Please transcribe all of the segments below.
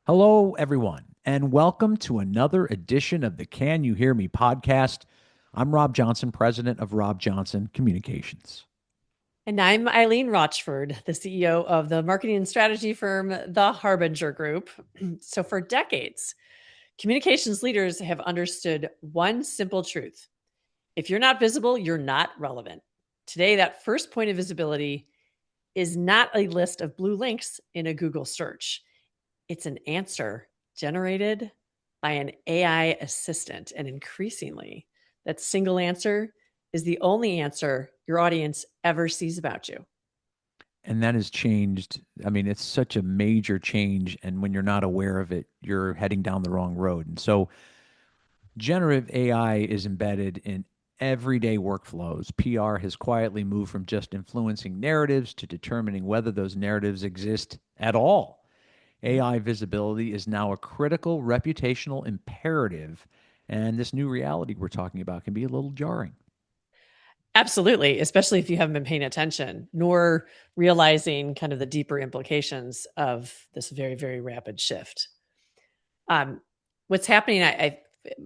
Hello, everyone, and welcome to another edition of the Can You Hear Me podcast. I'm Rob Johnson, president of Rob Johnson Communications. And I'm Eileen Rochford, the CEO of the marketing and strategy firm, The Harbinger Group. So, for decades, communications leaders have understood one simple truth: if you're not visible, you're not relevant. Today, that first point of visibility is not a list of blue links in a Google search, it's an answer generated by an AI assistant. And increasingly, that single answer is the only answer your audience ever sees about you. And that has changed. I mean, it's such a major change. And when you're not aware of it, you're heading down the wrong road. And so, generative AI is embedded in everyday workflows. PR has quietly moved from just influencing narratives to determining whether those narratives exist at all. AI visibility is now a critical reputational imperative, and this new reality we're talking about can be a little jarring. Absolutely, especially if you haven't been paying attention, nor realizing kind of the deeper implications of this very, very rapid shift. Um, what's happening,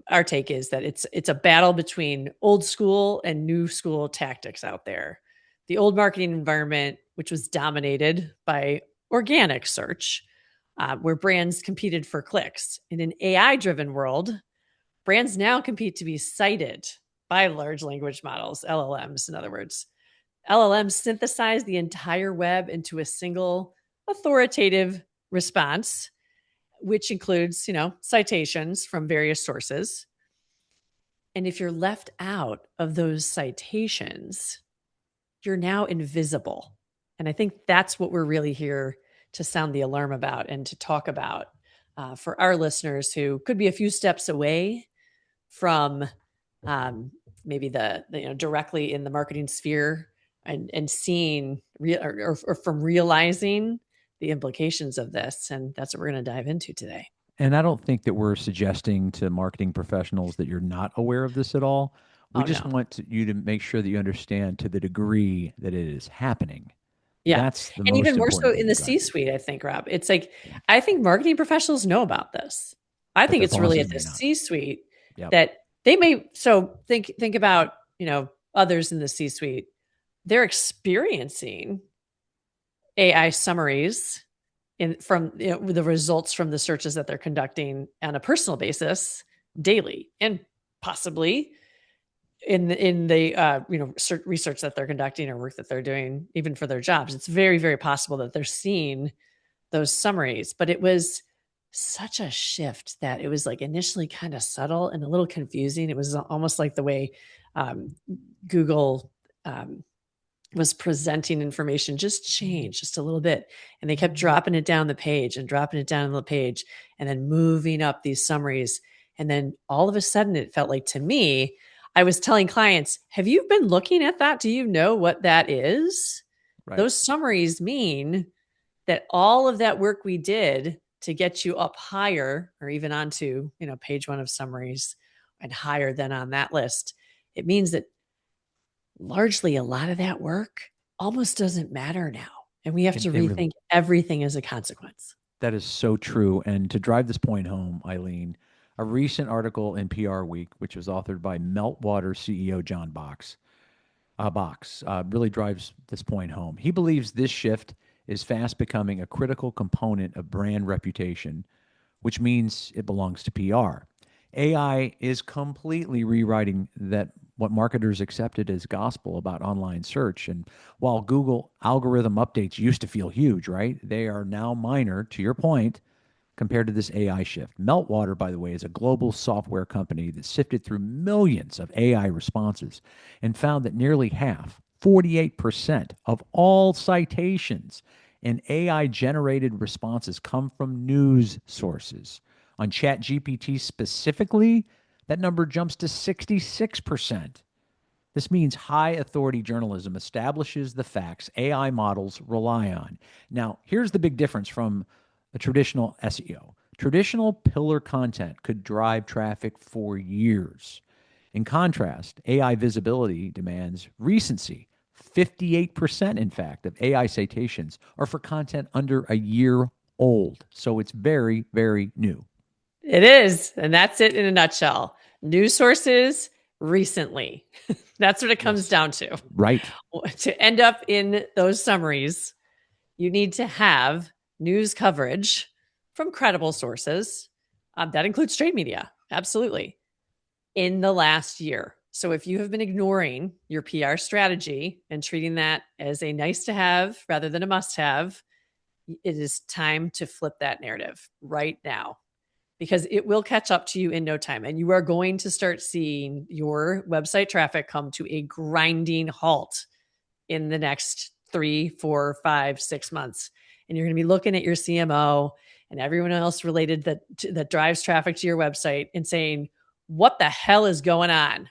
our take is that it's a battle between old school and new school tactics out there. The old marketing environment, which was dominated by organic search, where brands competed for clicks. In an AI-driven world, brands now compete to be cited by large language models, LLMs, in other words. LLMs synthesize the entire web into a single authoritative response, which includes, citations from various sources. And if you're left out of those citations, you're now invisible. And I think that's what we're really here to sound the alarm about and to talk about for our listeners who could be a few steps away from maybe the directly in the marketing sphere and seeing or from realizing the implications of this. And that's what we're going to dive into today. And I don't think that we're suggesting to marketing professionals that you're not aware of this at all. We Oh, just no. want you to make sure that you understand to the degree that it is happening. Yeah. That's the And even most more so important thing in to the drive. C suite, I think, Rob. It's like, Yeah. I think marketing professionals know about this. I But think their it's really bosses at the may not. C suite Yep. that they may. So think about, others in the C suite. They're experiencing AI summaries from the results from the searches that they're conducting on a personal basis daily, and possibly in the research that they're conducting or work that they're doing, even for their jobs. It's very, very possible that they're seeing those summaries. But it was such a shift that it was like initially kind of subtle and a little confusing. It was almost like the way Google was presenting information just changed just a little bit. And they kept dropping it down the page and dropping it down the page and then moving up these summaries. And then all of a sudden, it felt like to me, I was telling clients, have you been looking at that? Do you know what that is? Right. Those summaries mean that all of that work we did to get you up higher or even onto, page one of summaries and higher than on that list, it means that largely a lot of that work almost doesn't matter now. And we have to It really rethink everything as a consequence. That is so true. And to drive this point home, Eileen, a recent article in PR Week, which was authored by Meltwater CEO John Box, really drives this point home. He believes this shift is fast becoming a critical component of brand reputation, which means it belongs to PR. AI is completely rewriting that what marketers accepted as gospel about online search. And while Google algorithm updates used to feel huge, right? They are now minor, to your point, compared to this AI shift. Meltwater, by the way, is a global software company that sifted through millions of AI responses and found that nearly half, 48% of all citations in AI generated responses come from news sources. On ChatGPT specifically, that number jumps to 66%. This means high authority journalism establishes the facts AI models rely on. Now, here's the big difference from a traditional SEO. Traditional pillar content could drive traffic for years. In contrast, AI visibility demands recency. 58%, in fact, of AI citations are for content under a year old. So it's very, very new. It is. And that's it in a nutshell. News sources recently. That's what it comes Yes. down to. Right. To end up in those summaries, you need to have news coverage from credible sources. That includes trade media. Absolutely. In the last year. So if you have been ignoring your PR strategy and treating that as a nice to have rather than a must have, it is time to flip that narrative right now, because it will catch up to you in no time. And you are going to start seeing your website traffic come to a grinding halt in the next 3, 4, 5, 6 months. And you're going to be looking at your CMO and everyone else related that drives traffic to your website and saying, what the hell is going on?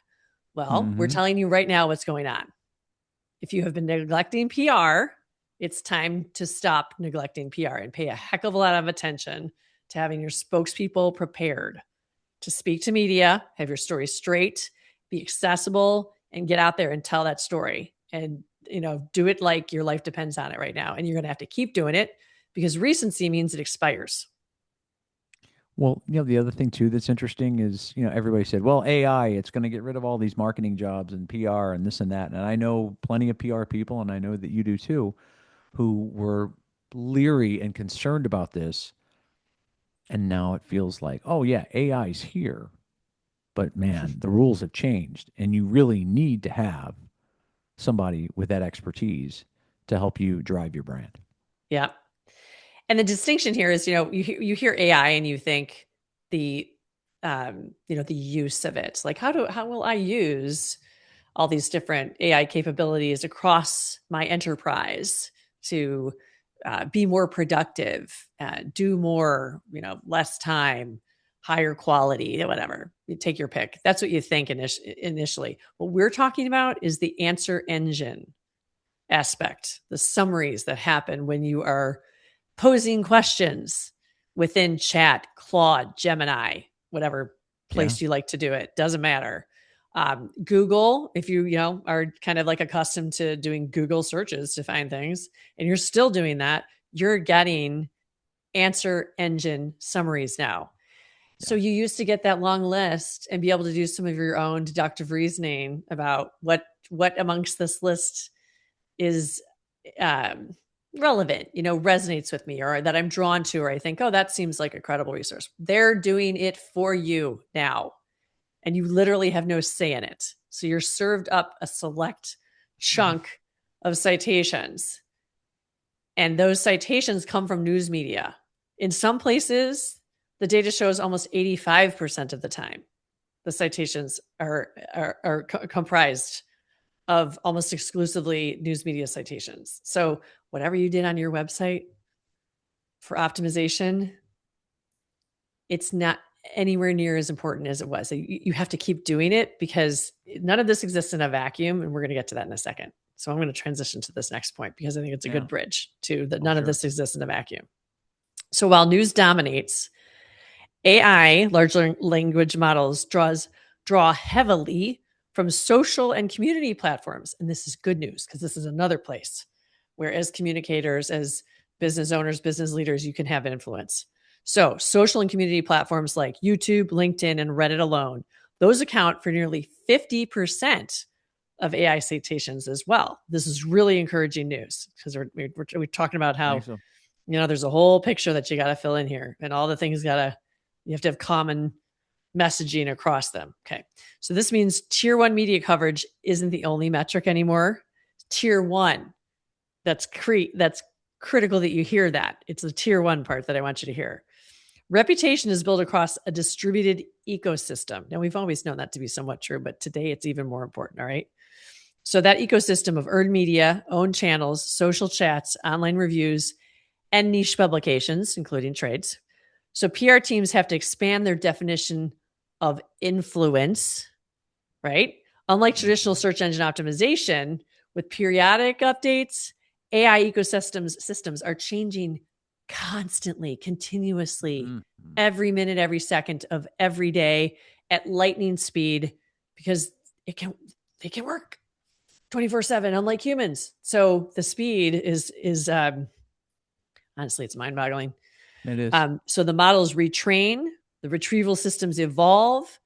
Well, we're telling you right now what's going on. If you have been neglecting PR, it's time to stop neglecting PR and pay a heck of a lot of attention to having your spokespeople prepared to speak to media, have your story straight, be accessible, and get out there and tell that story. And, do it like your life depends on it right now. And you're going to have to keep doing it because recency means it expires. Well, the other thing too that's interesting is, everybody said, well, AI, it's going to get rid of all these marketing jobs and PR and this and that. And I know plenty of PR people, and I know that you do too, who were leery and concerned about this. And now it feels like, oh, yeah, AI's here. But man, the rules have changed. And you really need to have somebody with that expertise to help you drive your brand. Yeah. And the distinction here is, you hear AI and you think the use of it. Like, how will I use all these different AI capabilities across my enterprise to be more productive, do more, less time, higher quality, whatever. You take your pick. That's what you think initially. What we're talking about is the answer engine aspect, the summaries that happen when you are posing questions within chat, Claude, Gemini, whatever place you like to do it. Doesn't matter. Google, if you are kind of like accustomed to doing Google searches to find things, and you're still doing that, you're getting answer engine summaries now. So you used to get that long list and be able to do some of your own deductive reasoning about what amongst this list is relevant, resonates with me, or that I'm drawn to, or I think, oh, that seems like a credible resource. They're doing it for you now. And you literally have no say in it. So you're served up a select chunk of citations. And those citations come from news media. In some places, the data shows almost 85% of the time, the citations are comprised of almost exclusively news media citations. So whatever you did on your website for optimization, it's not anywhere near as important as it was. So you have to keep doing it because none of this exists in a vacuum. And we're going to get to that in a second. So I'm going to transition to this next point because I think it's a good bridge to that. None of this exists in a vacuum. So while news dominates, AI, large language models, draw heavily from social and community platforms. And this is good news because this is another place where as communicators, as business owners, business leaders, you can have influence. So social and community platforms like YouTube, LinkedIn, and Reddit alone, those account for nearly 50% of AI citations as well. This is really encouraging news because we're talking about how, there's a whole picture that you got to fill in here and all the things you have to have common messaging across them. Okay. So this means tier one media coverage isn't the only metric anymore. Tier one, that's critical that you hear that. It's the tier one part that I want you to hear. Reputation is built across a distributed ecosystem. Now, we've always known that to be somewhat true, but today it's even more important. All right. So that ecosystem of earned media, owned channels, social chats, online reviews, and niche publications, including trades. So PR teams have to expand their definition of influence, right? Unlike traditional search engine optimization, with periodic updates, AI systems are changing constantly, continuously, every minute, every second of every day at lightning speed because they can work 24/7, unlike humans. So the speed is honestly, it's mind-boggling. It is. So the models retrain, the retrieval systems evolve,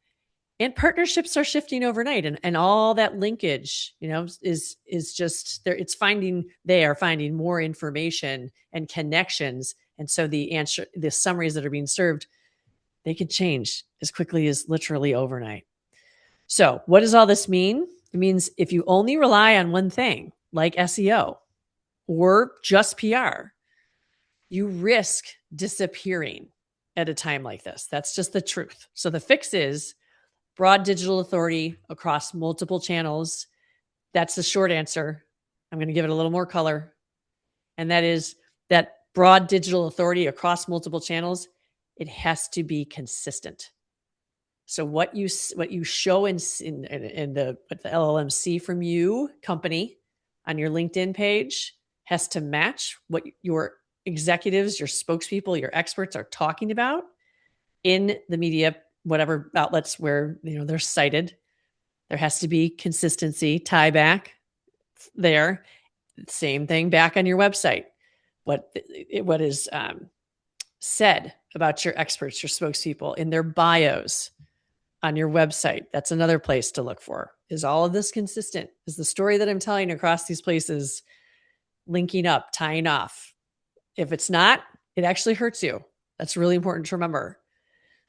and partnerships are shifting overnight, and all that linkage, is just there. They are finding more information and connections, and so the summaries that are being served, they could change as quickly as literally overnight. So what does all this mean? It means if you only rely on one thing, like SEO or just PR, you risk disappearing at a time like this. That's just the truth. So the fix is broad digital authority across multiple channels. That's the short answer. I'm going to give it a little more color. And that is that broad digital authority across multiple channels, it has to be consistent. So what you show in the what the LLM see from you, company, on your LinkedIn page has to match what your executives, your spokespeople, your experts are talking about in the media, whatever outlets where they're cited. There has to be consistency, tie back there. Same thing back on your website. What is said about your experts, your spokespeople in their bios on your website. That's another place to look for. Is all of this consistent? Is the story that I'm telling across these places linking up, tying off? If it's not, it actually hurts you. That's really important to remember.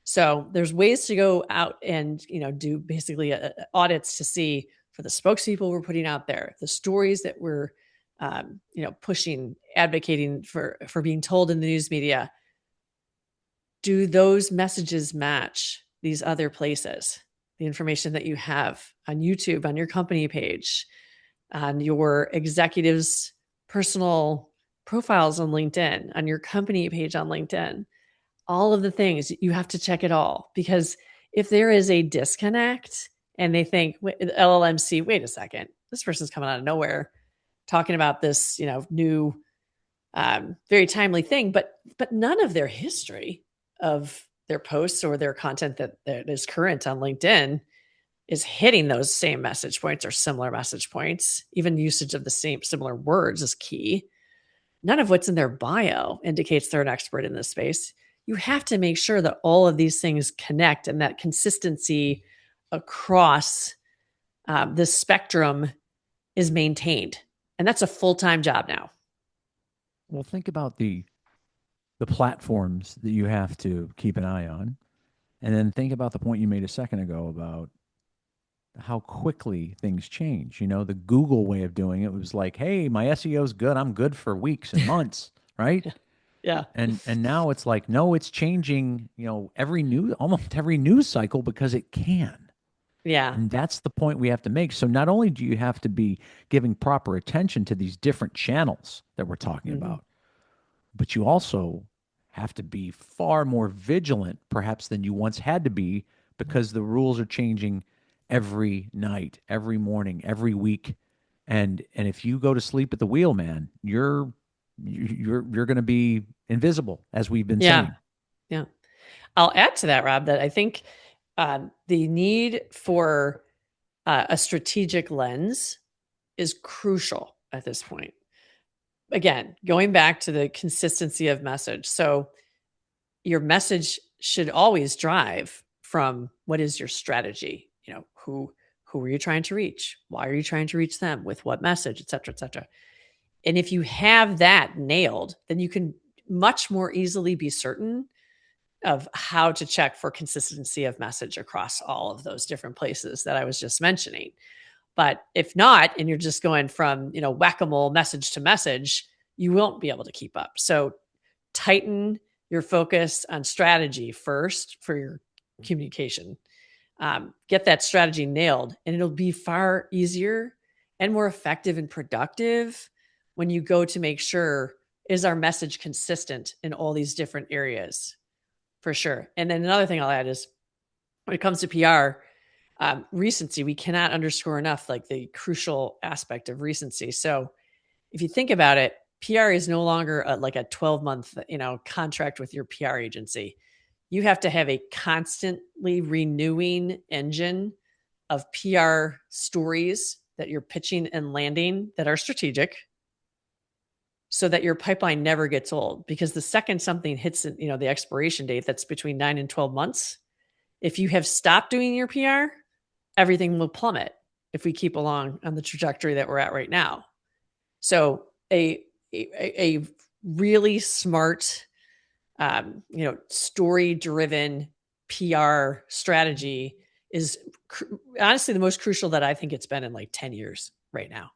So there's ways to go out and do basically audits to see for the spokespeople we're putting out there, the stories that we're pushing, advocating for being told in the news media. Do those messages match these other places? The information that you have on YouTube, on your company page, on your executives' personal profiles on LinkedIn, on your company page on LinkedIn, all of the things, you have to check it all. Because if there is a disconnect and they think, LLMC, wait a second, this person's coming out of nowhere talking about this, new, very timely thing, but none of their history of their posts or their content that is current on LinkedIn is hitting those same message points or similar message points. Even usage of the similar words is key. None of what's in their bio indicates they're an expert in this space. You have to make sure that all of these things connect and that consistency across this spectrum is maintained. And that's a full-time job now. Well, think about the platforms that you have to keep an eye on. And then think about the point you made a second ago about how quickly things change. The Google way of doing it was like, hey, my SEO is good. I'm good for weeks and months, right? Yeah. And now it's like, no, it's changing, almost every news cycle because it can. Yeah. And that's the point we have to make. So not only do you have to be giving proper attention to these different channels that we're talking about, but you also have to be far more vigilant, perhaps, than you once had to be, because the rules are changing every night, every morning, every week. And if you go to sleep at the wheel, man, you're going to be invisible, as we've been saying. Yeah. I'll add to that, Rob, that I think the need for a strategic lens is crucial at this point. Again, going back to the consistency of message. So your message should always drive from what is your strategy? Who are you trying to reach? Why are you trying to reach them? With what message, et cetera, et cetera. And if you have that nailed, then you can much more easily be certain of how to check for consistency of message across all of those different places that I was just mentioning. But if not, and you're just going from, whack-a-mole message to message, you won't be able to keep up. So tighten your focus on strategy first for your communication. Get that strategy nailed, and it'll be far easier and more effective and productive when you go to make sure, is our message consistent in all these different areas? For sure. And then another thing I'll add is when it comes to PR, recency, we cannot underscore enough like the crucial aspect of recency. So if you think about it, PR is no longer like a 12-month, contract with your PR agency. You have to have a constantly renewing engine of PR stories that you're pitching and landing that are strategic. so that your pipeline never gets old. Because the second something hits, the expiration date, that's between 9 and 12 months, if you have stopped doing your PR, everything will plummet if we keep along on the trajectory that we're at right now. So a really smart, story-driven PR strategy is honestly the most crucial that I think it's been in like 10 years right now.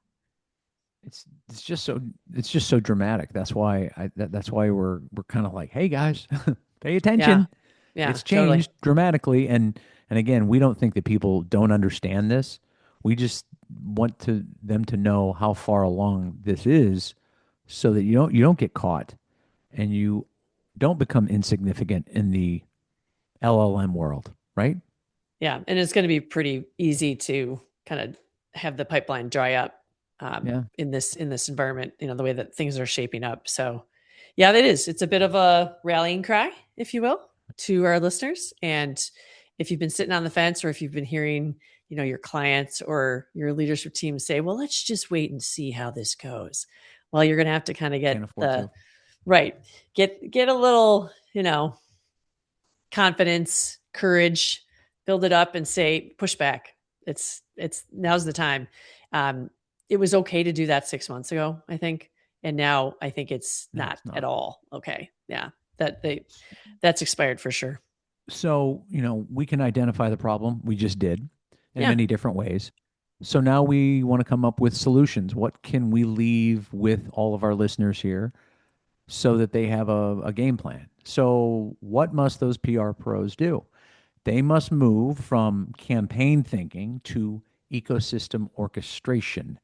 It's just so dramatic. That's why that's why we're kind of like, hey guys, pay Yeah. attention. Yeah, It's totally. changed dramatically, and again, we don't think that people don't understand this. We just want them to know how far along this is, so that you don't get caught, and you don't become insignificant in the LLM world, right? Yeah. And it's going to be pretty easy to kind of have the pipeline dry up Yeah. in this environment, the way that things are shaping up. So yeah, it is. It's a bit of a rallying cry, if you will, to our listeners. And if you've been sitting on the fence, or if you've been hearing, your clients or your leadership team say, well, let's just wait and see how this goes. Well, you're going to have to kind of Can't get afford to. right, get a little, confidence, courage, build it up and say, push back. It's now's the time. It was okay to do that 6 months ago, I think. And now I think it's No, not it's at not. all okay. Yeah. That's expired for sure. So, we can identify the problem. We just did in Yeah. many different ways. So now we want to come up with solutions. What can we leave with all of our listeners here so that they have a game plan? So, what must those PR pros do? They must move from campaign thinking to ecosystem orchestration.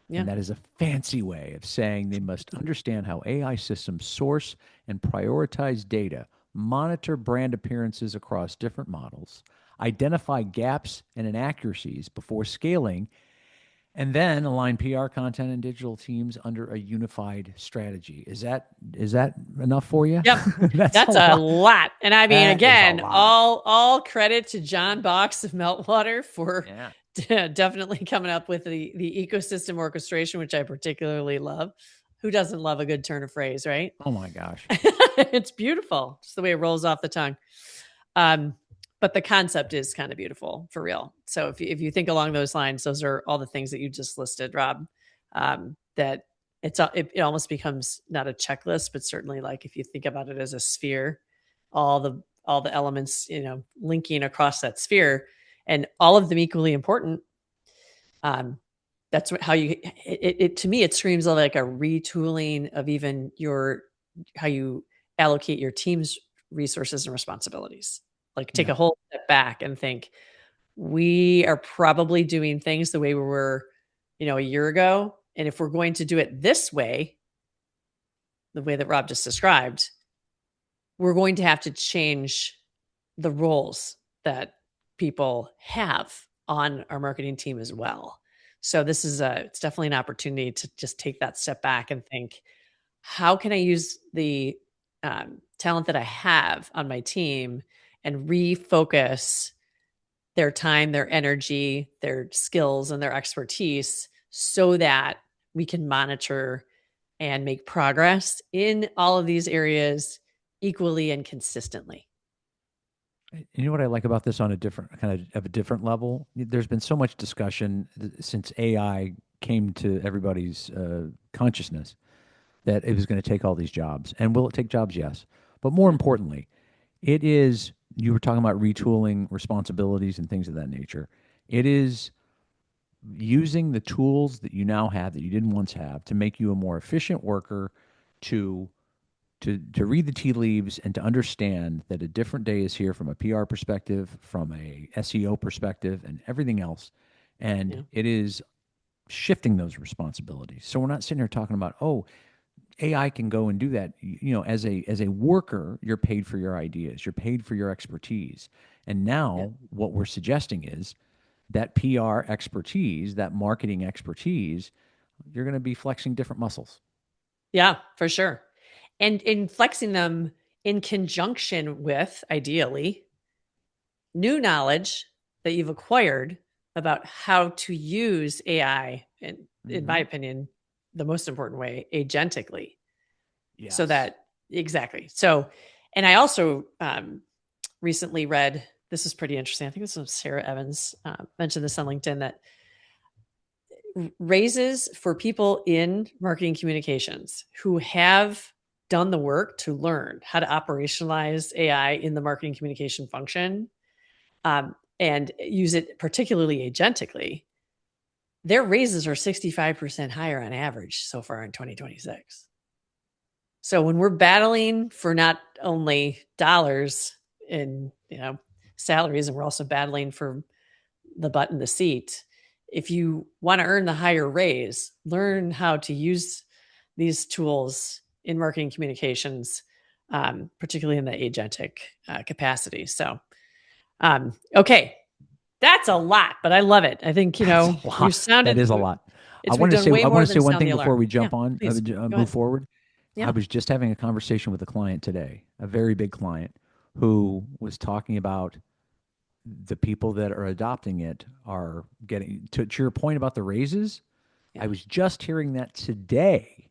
Yeah. And that is a fancy way of saying they must understand how AI systems source and prioritize data, monitor brand appearances across different models, identify gaps and inaccuracies before scaling, and then align PR content and digital teams under a unified strategy. Is that enough for you? Yep. That's a That's a lot. lot. And I mean, That is a again, lot. all credit to John Box of Meltwater for Yeah. definitely coming up with the ecosystem orchestration, which I particularly love. Who doesn't love a good turn of phrase, right? Oh my gosh. It's beautiful. Just the way it rolls off the tongue. Um, but the concept is kind of beautiful for real. So if you think along those lines, those are all the things that you just listed, Rob. That it almost becomes not a checklist, but certainly like if you think about it as a sphere, all the elements linking across that sphere, and all of them equally important. Um, that's how it to me it screams like a retooling of even your how you allocate your team's resources and responsibilities. Like take Yeah. a whole step back and think, we are probably doing things the way we were, a year ago. And if we're going to do it this way, the way that Rob just described, we're going to have to change the roles that people have on our marketing team as well. So this is it's definitely an opportunity to just take that step back and think, how can I use the talent that I have on my team and refocus their time, their energy, their skills, and their expertise so that we can monitor and make progress in all of these areas equally and consistently. You know what I like about this on a different kind of a different level? There's been so much discussion since AI came to everybody's consciousness that it was going to take all these jobs. And will it take jobs? Yes. But more Yeah. importantly, it is, you were talking about retooling responsibilities and things of that nature. It is using the tools that you now have that you didn't once have to make you a more efficient worker, to to read the tea leaves and to understand that a different day is here from a PR perspective, from a SEO perspective, and everything else. And Yeah. it is shifting those responsibilities. So we're not sitting here talking about, oh, AI can go and do that. As a worker, you're paid for your ideas, you're paid for your expertise. And Yeah. now what we're suggesting is that PR expertise, that marketing expertise, you're going to be flexing different muscles. Yeah, for sure. And in flexing them in conjunction with, ideally, new knowledge that you've acquired about how to use AI, and in my Mm-hmm. opinion, the most important way, agentically. So Yes. that, exactly. So, and I also recently read, this is pretty interesting. I think this was Sarah Evans mentioned this on LinkedIn, that raises for people in marketing communications who have done the work to learn how to operationalize AI in the marketing communication function, and use it particularly agentically, their raises are 65% higher on average so far in 2026. So when we're battling for not only dollars in, salaries, and we're also battling for the butt in the seat, if you want to earn the higher raise, learn how to use these tools in marketing communications, particularly in the agentic capacity. So, okay, that's a lot, but I love it. I think, That's a we've lot. That sounded, is a lot. we've done way I want more to say than one sound the thing before alarm. we Yeah, jump on, please go move ahead. forward. I Yeah. was just having a conversation with a client today, a very big client, who was talking about the people that are adopting it are getting to your point about the raises. Yeah. I was just hearing that today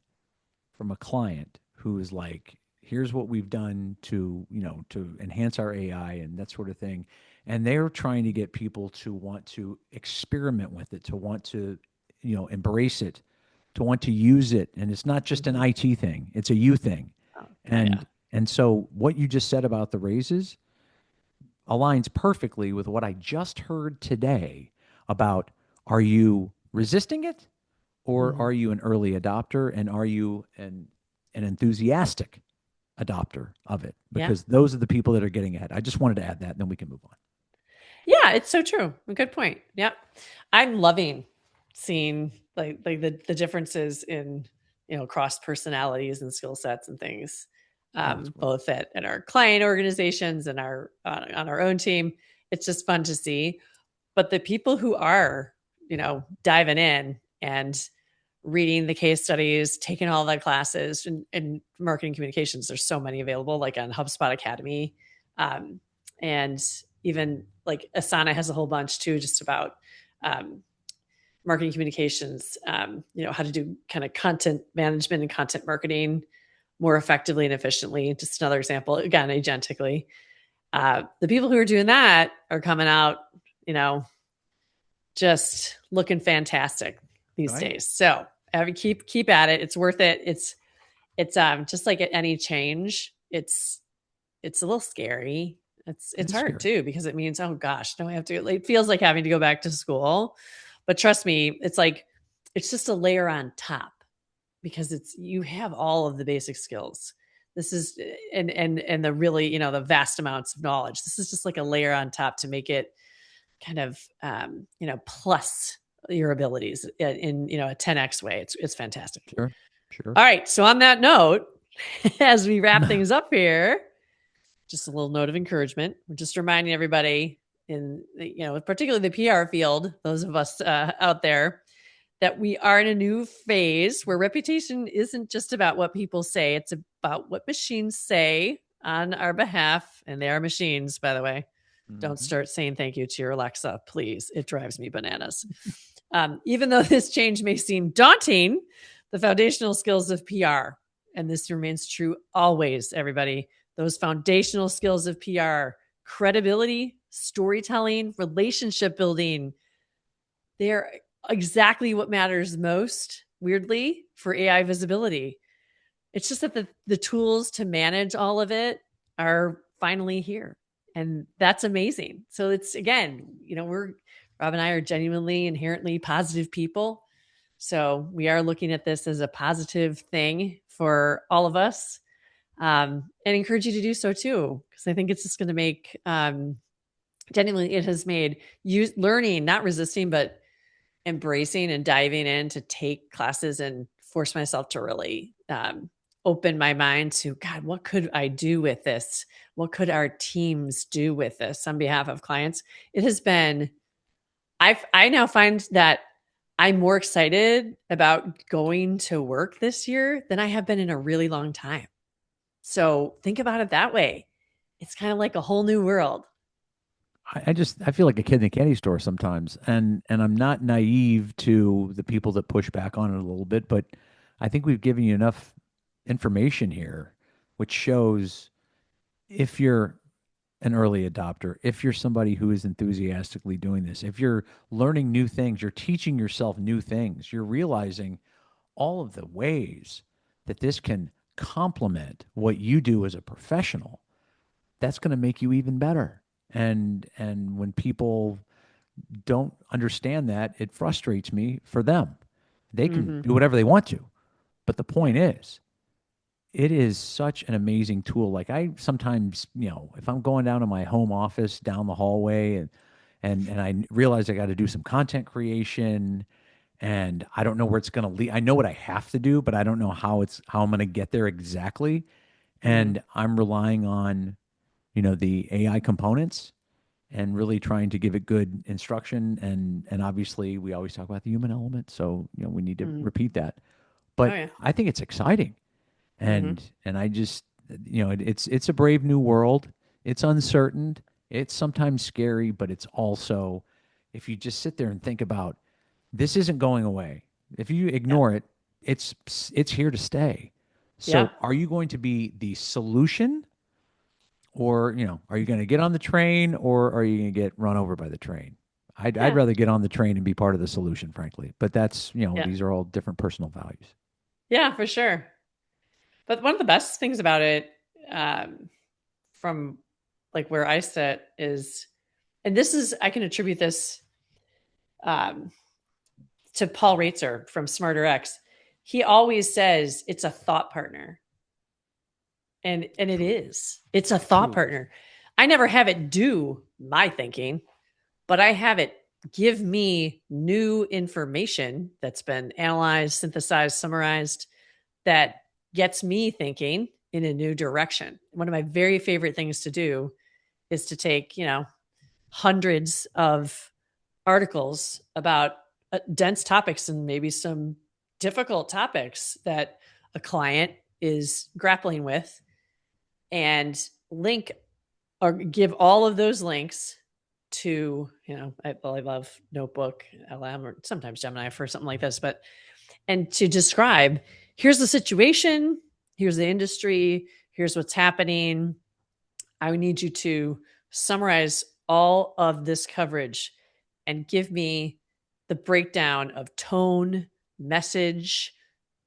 from a client who is like, here's what we've done to, to enhance our AI and that sort of thing. And they're trying to get people to want to experiment with it, to want to, embrace it, to want to use it. And it's not just an Mhm. IT thing, it's a you thing. Oh, yeah. And so what you just said about the raises aligns perfectly with what I just heard today about, are you resisting it, or Mhm. are you an early adopter, and are you an enthusiastic adopter of it? Yeah. Because those are the people that are getting ahead. I just wanted to add that, and then we can move on. Yeah, it's so true. A good point. Yep. I'm loving seeing like the differences in, cross personalities and skill sets and things, Oh, it's great. both at our client organizations and our on our own team. It's just fun to see. But the people who are, diving in and reading the case studies, taking all the classes in marketing communications, there's so many available, like on HubSpot Academy, and even like Asana has a whole bunch too, just about um, marketing communications. How to do kind of content management and content marketing more effectively and efficiently. Just another example, again, agentically. The people who are doing that are coming out, you know, just looking fantastic these Right? days. So keep at it. It's worth it. It's just like at any change, it's a little scary. It It's is hard scary. too, because it means, oh gosh, do I have to, it feels like having to go back to school. But trust me, it's like it's just a layer on top, because it's, you have all of the basic skills. This is, and the really, the vast amounts of knowledge. This is just like a layer on top to make it kind of plus your abilities in a 10x way. It's fantastic. Sure. Sure. All right, so on that note, as we wrap things up here, just a little note of encouragement. We're just reminding everybody in, particularly the PR field, those of us out there, that we are in a new phase where reputation isn't just about what people say, it's about what machines say on our behalf. And they are machines, by the way. Don't Mhm. start saying thank you to your Alexa, please. It drives me bananas. Even though this change may seem daunting, the foundational skills of PR, and this remains true always, everybody, those foundational skills of PR, credibility, storytelling, relationship building, they're exactly what matters most, weirdly, for AI visibility. It's just that the tools to manage all of it are finally here. And that's amazing. So it's, again, Rob and I are genuinely inherently positive people. So we are looking at this as a positive thing for all of us, and encourage you to do so too, because I think it's just going to make, genuinely, it has made learning, not resisting, but embracing and diving in to take classes and force myself to really open my mind to, God, what could I do with this? What could our teams do with this on behalf of clients? It has been, I now find that I'm more excited about going to work this year than I have been in a really long time. So think about it that way. It's kind of like a whole new world. I feel like a kid in a candy store sometimes, and I'm not naive to the people that push back on it a little bit, but I think we've given you enough information here, which shows if you're an early adopter, if you're somebody who is enthusiastically doing this, if you're learning new things, you're teaching yourself new things, you're realizing all of the ways that this can complement what you do as a professional, that's going to make you even better. And when people don't understand that, it frustrates me for them. They can Mm-hmm. do whatever they want to, but the Yeah. point is, it is such an amazing tool. Like I sometimes, if I'm going down to my home office down the hallway and I realize I got to do some content creation and I don't know where it's going to lead. I know what I have to do, but I don't know how I'm going to get there exactly. Mm-hmm. And I'm relying on, the AI components and really trying to give it good instruction. And obviously we always talk about the human element. So, we need to Mm-hmm. repeat that. Oh But yeah. I think it's exciting. Mm-hmm. And I just, it's a brave new world. It's uncertain. It's sometimes scary, but it's also, if you just sit there and think about, this isn't going away. If you Yeah. ignore it, it's here to stay. Yeah. So are you going to be the solution, or are you going to get on the train, or are you going to get run over by the train? I'd Yeah. rather get on the train and be part of the solution, frankly. But that's, Yeah. these are all different personal values. Yeah, for sure. But one of the best things about it, from like where I sit is, and this is, I can attribute this um, to Paul Reitzer from Smarter X. He always says it's a thought partner. And it True. is. It's a thought Truly. partner. I never have it do my thinking, but I have it give me new information that's been analyzed, synthesized, summarized that gets me thinking in a new direction. One of my very favorite things to do is to take, hundreds of articles about dense topics and maybe some difficult topics that a client is grappling with, and link or give all of those links to, I love Notebook, LM, or sometimes Gemini for something like this, but, and to describe, here's the situation, here's the industry, here's what's happening. I need you to summarize all of this coverage and give me the breakdown of tone, message.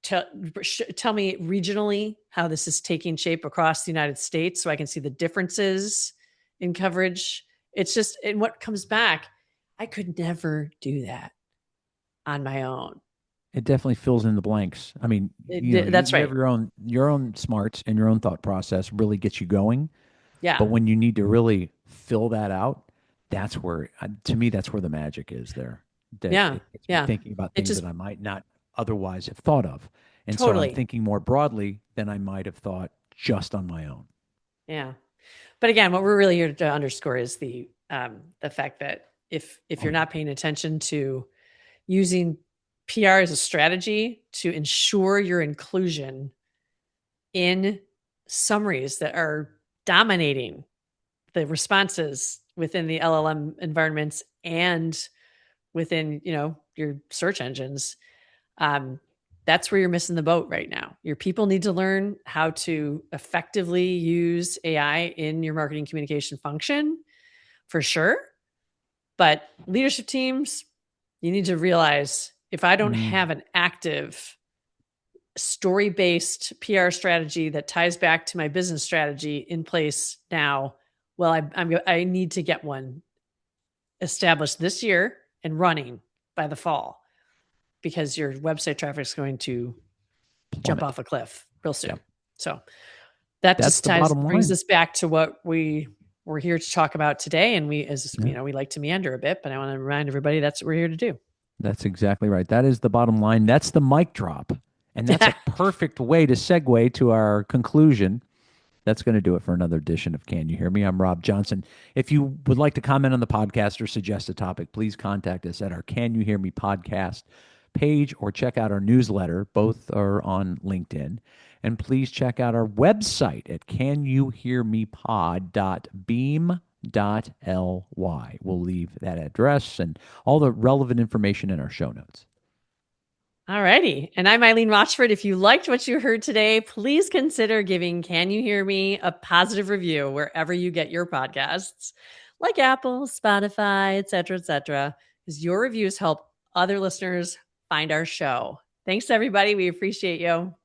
Tell me regionally how this is taking shape across the United States so I can see the differences in coverage. It's just, and what comes back, I could never do that on my own. It definitely fills in the blanks. I mean, you, That's you have right. your own smarts and your own thought process really gets you going. Yeah. But when you need to really fill that out, that's where, to me, that's where the magic is there. That Yeah. it gets me Yeah. thinking about It things just that I might not otherwise have thought of. And so I'm totally. thinking more broadly than I might have thought just on my own. Yeah. But again, what we're really here to underscore is the fact that if Oh, you're yeah. not paying attention to using PR as a strategy to ensure your inclusion in summaries that are dominating the responses within the LLM environments and within, your search engines, um, that's where you're missing the boat right now. Your people need to learn how to effectively use AI in your marketing communication function, for sure. But leadership teams, you need to realize, if I don't Mm, have an active story based PR strategy that ties back to my business strategy in place now, well, I need to get one established this year and running by the fall, because your website traffic is going to jump plummet. off a cliff real Yep. soon. So that That's just the bottom brings line. us back to what we were here to talk about today. And we, as Yeah. we like to meander a bit, but I want to remind everybody that's what we're here to do. That's exactly right. That is the bottom line. That's the mic drop. And that's a perfect way to segue to our conclusion. That's going to do it for another edition of Can You Hear Me? I'm Rob Johnson. If you would like to comment on the podcast or suggest a topic, please contact us at our Can You Hear Me podcast page or check out our newsletter. Both are on LinkedIn. And please check out our website at canyouhearmepod.beam.ly. We'll leave that address and all the relevant information in our show notes. All righty. And I'm Eileen Rochford. If you liked what you heard today, please consider giving Can You Hear Me a positive review wherever you get your podcasts, like Apple, Spotify, et cetera, because your reviews help other listeners find our show. Thanks, everybody. We appreciate you.